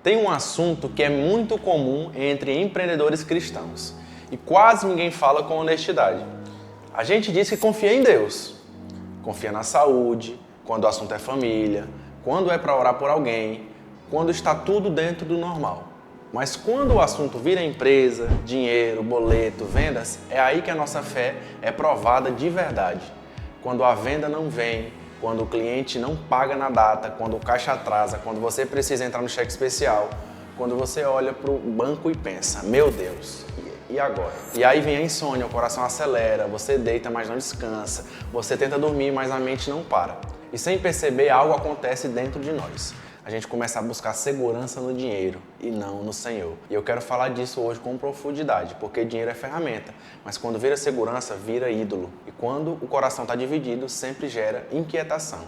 Tem um assunto que é muito comum entre empreendedores cristãos e quase ninguém fala com honestidade. A gente diz que confia em Deus, confia na saúde, quando o assunto é família, quando é para orar por alguém, quando está tudo dentro do normal. Mas quando o assunto vira empresa, dinheiro, boleto, vendas, é aí que a nossa fé é provada de verdade. Quando a venda não vem, quando o cliente não paga na data, quando o caixa atrasa, quando você precisa entrar no cheque especial, quando você olha para o banco e pensa, meu Deus, e agora? E aí vem a insônia, o coração acelera, você deita, mas não descansa, você tenta dormir, mas a mente não para. E sem perceber, algo acontece dentro de nós. A gente começa a buscar segurança no dinheiro e não no Senhor. E eu quero falar disso hoje com profundidade, porque dinheiro é ferramenta, mas quando vira segurança, vira ídolo. E quando o coração está dividido, sempre gera inquietação.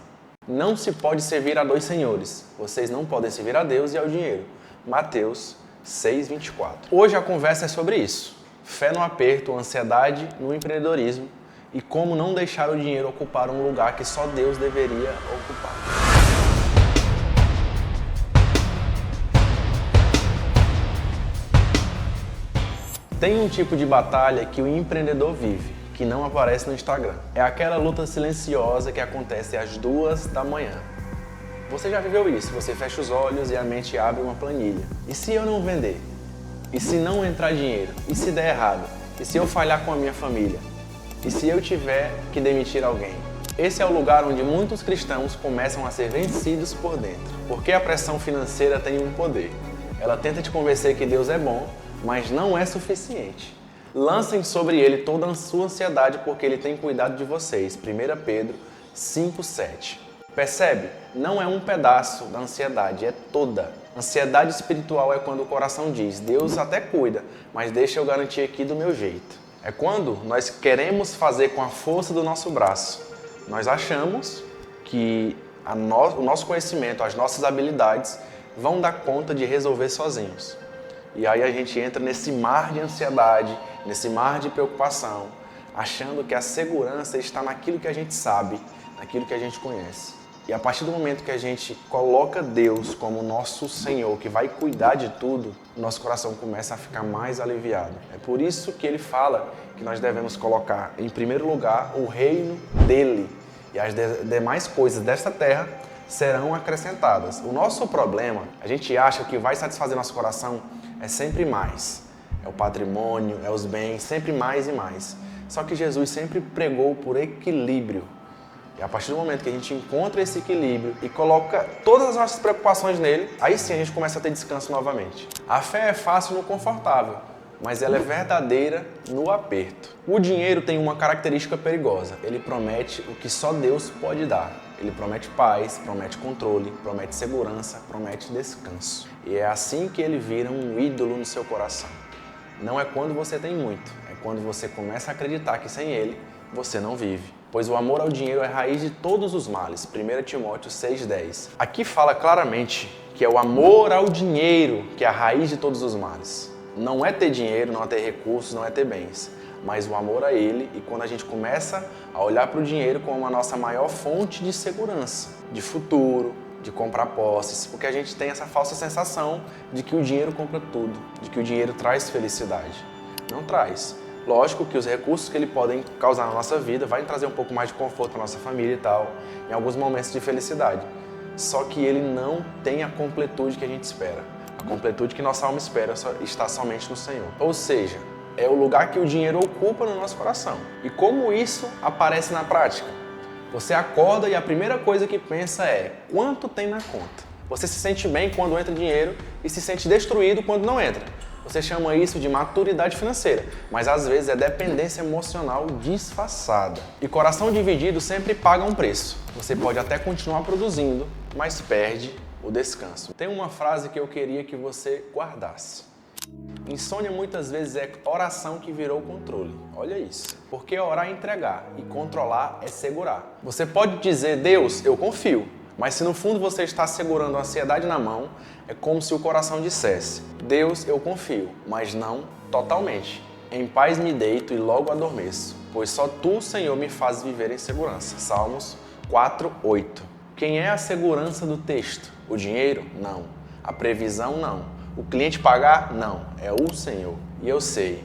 Não se pode servir a dois senhores. Vocês não podem servir a Deus e ao dinheiro. Mateus 6:24. Hoje a conversa é sobre isso. Fé no aperto, ansiedade no empreendedorismo e como não deixar o dinheiro ocupar um lugar que só Deus deveria ocupar. Tem um tipo de batalha que o empreendedor vive, que não aparece no Instagram. É aquela luta silenciosa que acontece às 2 da manhã. Você já viveu isso? Você fecha os olhos e a mente abre uma planilha. E se eu não vender? E se não entrar dinheiro? E se der errado? E se eu falhar com a minha família? E se eu tiver que demitir alguém? Esse é o lugar onde muitos cristãos começam a ser vencidos por dentro. Porque a pressão financeira tem um poder. Ela tenta te convencer que Deus é bom, mas não é suficiente. Lancem sobre ele toda a sua ansiedade porque ele tem cuidado de vocês. 1 Pedro 5:7. Percebe? Não é um pedaço da ansiedade, é toda. Ansiedade espiritual é quando o coração diz, Deus até cuida, mas deixa eu garantir aqui do meu jeito. É quando nós queremos fazer com a força do nosso braço. Nós achamos que o nosso conhecimento, as nossas habilidades vão dar conta de resolver sozinhos. E aí a gente entra nesse mar de ansiedade, nesse mar de preocupação, achando que a segurança está naquilo que a gente sabe, naquilo que a gente conhece. E a partir do momento que a gente coloca Deus como nosso Senhor, que vai cuidar de tudo, nosso coração começa a ficar mais aliviado. É por isso que ele fala que nós devemos colocar em primeiro lugar o reino dele. E as demais coisas desta terra serão acrescentadas. O nosso problema, a gente acha que vai satisfazer nosso coração é sempre mais. É o patrimônio, é os bens, sempre mais e mais. Só que Jesus sempre pregou por equilíbrio. E a partir do momento que a gente encontra esse equilíbrio e coloca todas as nossas preocupações nele, aí sim a gente começa a ter descanso novamente. A fé é fácil no confortável, mas ela é verdadeira no aperto. O dinheiro tem uma característica perigosa. Ele promete o que só Deus pode dar. Ele promete paz, promete controle, promete segurança, promete descanso. E é assim que ele vira um ídolo no seu coração. Não é quando você tem muito, é quando você começa a acreditar que sem ele, você não vive. Pois o amor ao dinheiro é a raiz de todos os males. 1 Timóteo 6:10. Aqui fala claramente que é o amor ao dinheiro que é a raiz de todos os males. Não é ter dinheiro, não é ter recursos, não é ter bens, mas o amor a ele. E quando a gente começa a olhar para o dinheiro como a nossa maior fonte de segurança, de futuro, de comprar posses, porque a gente tem essa falsa sensação de que o dinheiro compra tudo, de que o dinheiro traz felicidade. Não traz. Lógico que os recursos que ele podem causar na nossa vida vai trazer um pouco mais de conforto para nossa família e tal, em alguns momentos de felicidade. Só que ele não tem a completude que a gente espera. A completude que nossa alma espera está somente no Senhor. Ou seja, é o lugar que o dinheiro ocupa no nosso coração. E como isso aparece na prática? Você acorda e a primeira coisa que pensa é quanto tem na conta. Você se sente bem quando entra dinheiro e se sente destruído quando não entra. Você chama isso de maturidade financeira, mas às vezes é dependência emocional disfarçada. E coração dividido sempre paga um preço. Você pode até continuar produzindo, mas perde o descanso. Tem uma frase que eu queria que você guardasse. Insônia muitas vezes é oração que virou controle. Olha isso. Porque orar é entregar e controlar é segurar. Você pode dizer, Deus, eu confio. Mas se no fundo você está segurando a ansiedade na mão, é como se o coração dissesse, Deus, eu confio, mas não totalmente. Em paz me deito e logo adormeço, pois só Tu, Senhor, me fazes viver em segurança. Salmos 4:8. Quem é a segurança do texto? O dinheiro? Não. A previsão, não. O cliente pagar, não. É o Senhor. E eu sei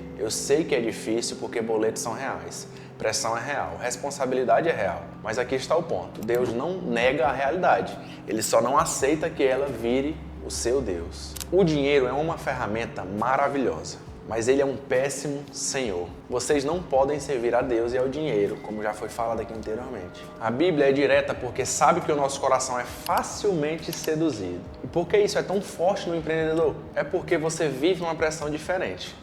que é difícil porque boletos são reais. Pressão é real, responsabilidade é real. Mas aqui está o ponto. Deus não nega a realidade. Ele só não aceita que ela vire o seu Deus. O dinheiro é uma ferramenta maravilhosa, mas ele é um péssimo senhor. Vocês não podem servir a Deus e ao dinheiro, como já foi falado aqui anteriormente. A Bíblia é direta porque sabe que o nosso coração é facilmente seduzido. E por que isso é tão forte no empreendedor? É porque você vive uma pressão diferente.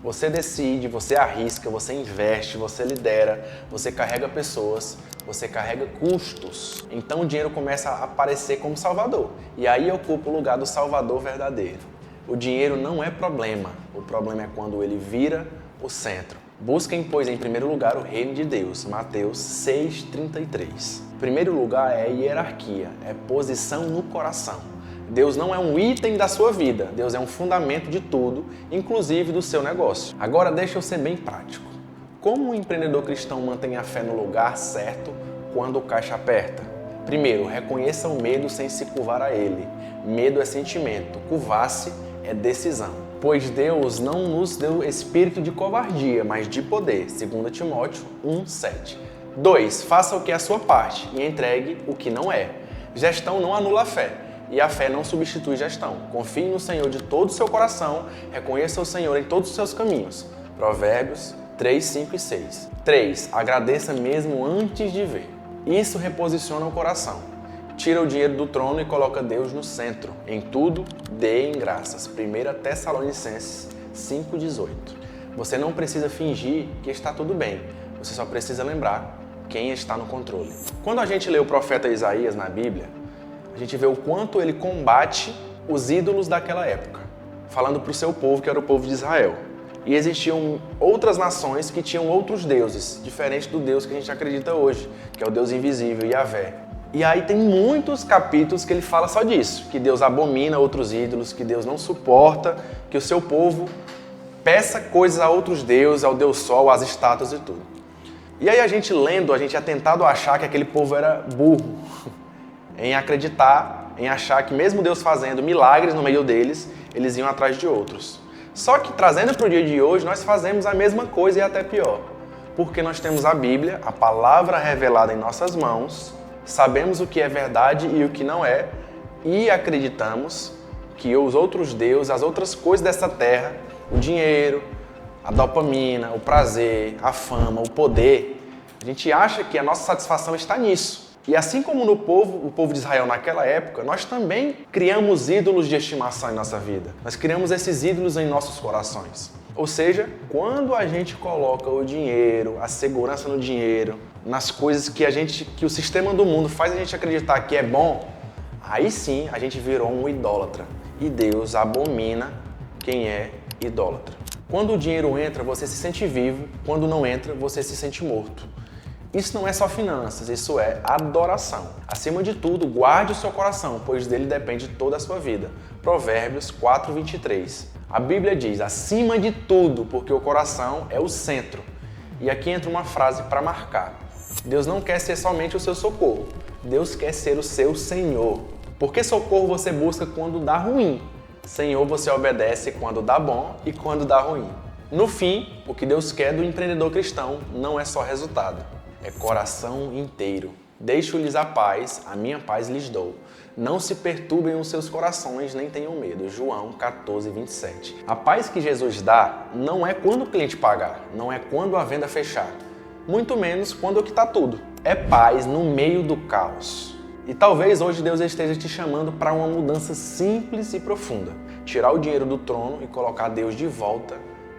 Você decide, você arrisca, você investe, você lidera, você carrega pessoas, você carrega custos. Então o dinheiro começa a aparecer como salvador. E aí ocupa o lugar do salvador verdadeiro. O dinheiro não é problema. O problema é quando ele vira o centro. Busquem, pois, em primeiro lugar o reino de Deus. Mateus 6,33. Primeiro lugar é hierarquia, é posição no coração. Deus não é um item da sua vida, Deus é um fundamento de tudo, inclusive do seu negócio. Agora deixa eu ser bem prático. Como um empreendedor cristão mantém a fé no lugar certo quando o caixa aperta? Primeiro, reconheça o medo sem se curvar a ele. Medo é sentimento, curvar-se é decisão. Pois Deus não nos deu espírito de covardia, mas de poder. 2 Timóteo 1,7. 2. Faça o que é a sua parte e entregue o que não é. Gestão não anula a fé. E a fé não substitui gestão. Confie no Senhor de todo o seu coração, reconheça o Senhor em todos os seus caminhos. Provérbios 3, 5 e 6. 3. Agradeça mesmo antes de ver. Isso reposiciona o coração. Tira o dinheiro do trono e coloca Deus no centro. Em tudo, dê em graças. 1 Tessalonicenses 5,18. Você não precisa fingir que está tudo bem. Você só precisa lembrar quem está no controle. Quando a gente lê o profeta Isaías na Bíblia, a gente vê o quanto ele combate os ídolos daquela época, falando para o seu povo, que era o povo de Israel. E existiam outras nações que tinham outros deuses, diferente do Deus que a gente acredita hoje, que é o Deus invisível, Yahvé. E aí tem muitos capítulos que ele fala só disso, que Deus abomina outros ídolos, que Deus não suporta que o seu povo peça coisas a outros deuses, ao Deus Sol, às estátuas e tudo. E aí a gente lendo, a gente é tentado a achar que aquele povo era burro, em acreditar, em achar que mesmo Deus fazendo milagres no meio deles, eles iam atrás de outros. Só que trazendo para o dia de hoje, nós fazemos a mesma coisa e até pior. Porque nós temos a Bíblia, a palavra revelada em nossas mãos, sabemos o que é verdade e o que não é, e acreditamos que os outros deuses, as outras coisas dessa terra, o dinheiro, a dopamina, o prazer, a fama, o poder, a gente acha que a nossa satisfação está nisso. E assim como no povo, o povo de Israel naquela época, nós também criamos ídolos de estimação em nossa vida. Nós criamos esses ídolos em nossos corações. Ou seja, quando a gente coloca o dinheiro, a segurança no dinheiro, nas coisas que o sistema do mundo faz a gente acreditar que é bom, aí sim a gente virou um idólatra. E Deus abomina quem é idólatra. Quando o dinheiro entra, você se sente vivo. Quando não entra, você se sente morto. Isso não é só finanças, isso é adoração. Acima de tudo, guarde o seu coração, pois dele depende toda a sua vida. Provérbios 4:23. A Bíblia diz, acima de tudo, porque o coração é o centro. E aqui entra uma frase para marcar. Deus não quer ser somente o seu socorro, Deus quer ser o seu Senhor. Porque socorro você busca quando dá ruim. Senhor você obedece quando dá bom e quando dá ruim. No fim, o que Deus quer do empreendedor cristão não é só resultado. É coração inteiro. Deixo-lhes a paz, a minha paz lhes dou. Não se perturbem os seus corações, nem tenham medo. João 14:27. A paz que Jesus dá não é quando o cliente pagar, não é quando a venda fechar. Muito menos quando está tudo. É paz no meio do caos. E talvez hoje Deus esteja te chamando para uma mudança simples e profunda. Tirar o dinheiro do trono e colocar Deus de volta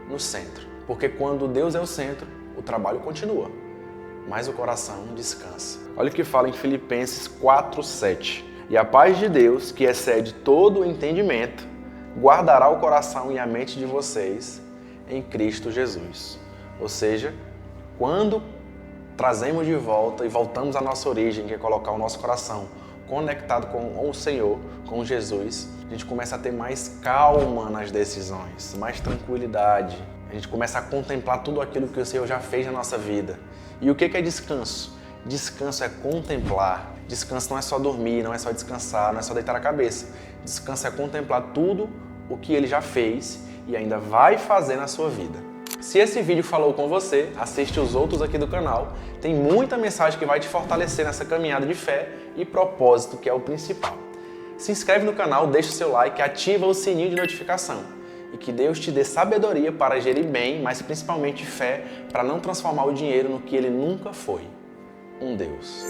no centro. Porque quando Deus é o centro, o trabalho continua, mas o coração descansa. Olha o que fala em Filipenses 4:7. E a paz de Deus, que excede todo o entendimento, guardará o coração e a mente de vocês em Cristo Jesus. Ou seja, quando trazemos de volta e voltamos à nossa origem, que é colocar o nosso coração conectado com o Senhor, com Jesus, a gente começa a ter mais calma nas decisões, mais tranquilidade. A gente começa a contemplar tudo aquilo que o Senhor já fez na nossa vida. E o que é descanso? Descanso é contemplar, Descanso não é só dormir, não é só descansar, não é só deitar a cabeça. Descanso é contemplar tudo o que Ele já fez e ainda vai fazer na sua vida. Se esse vídeo falou com você, assiste os outros aqui do canal. Tem muita mensagem que vai te fortalecer nessa caminhada de fé e propósito, que é o principal. Se inscreve no canal, deixa o seu like, ativa o sininho de notificação. E que Deus te dê sabedoria para gerir bem, mas principalmente fé, para não transformar o dinheiro no que ele nunca foi: um Deus.